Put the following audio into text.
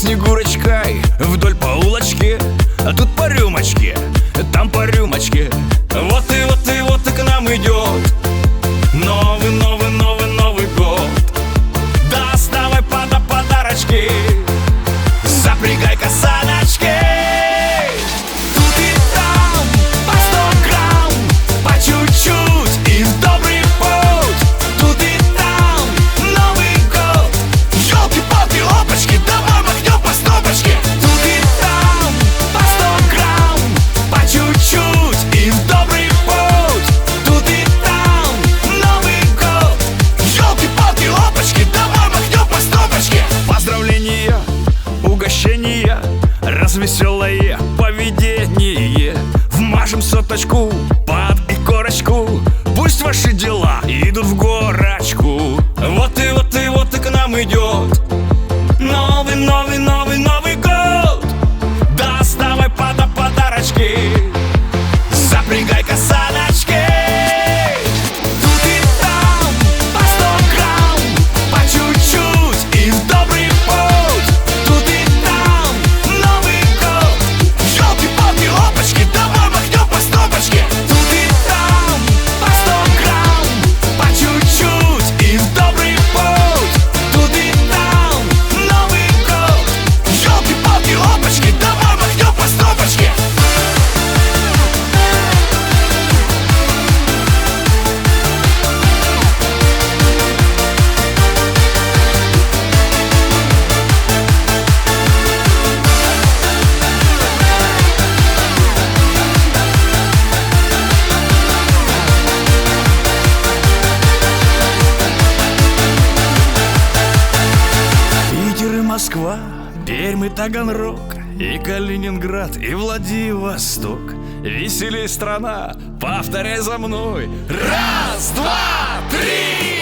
Снегурочкой вдоль по улочке, а тут по рюмочке, там по рюмочке. Вот и к нам идет новый, новый, новый, Новый год. Доставай подарочки, запрягай-ка саночки. Тут и там по 100 грамм, по чуть-чуть и в добрый путь. Тут и там Новый год, елки-палки, опачки, давай махнем по стопочке. Тут и там по 100 грамм, по чуть-чуть и в добрый путь. Тут и там Новый год, елки-палки, опачки, давай махнем по стопочке. Поздравления, угощения, развеселое поведение. Вмажем соточку под икорочку, пусть ваши дела идут в горочку. Вот и к нам идет новый, новый, новый, Новый год. Доставай подарочки, запрягай-ка саночки. Тут и там по 100 грамм, по чуть-чуть и в добрый путь. Тут и там Новый год, елки-палки, опачки, давай махнем по стопочке. Тут и там по 100 грамм, по чуть-чуть и в добрый путь. Тут и там Новый год, елки-палки, опачки, давай махнем по стопочке. Питер и Москва, Пермь и Таганрог, и Калининград, и Владивосток. Веселей страна, повторяй за мной. Раз, два, три!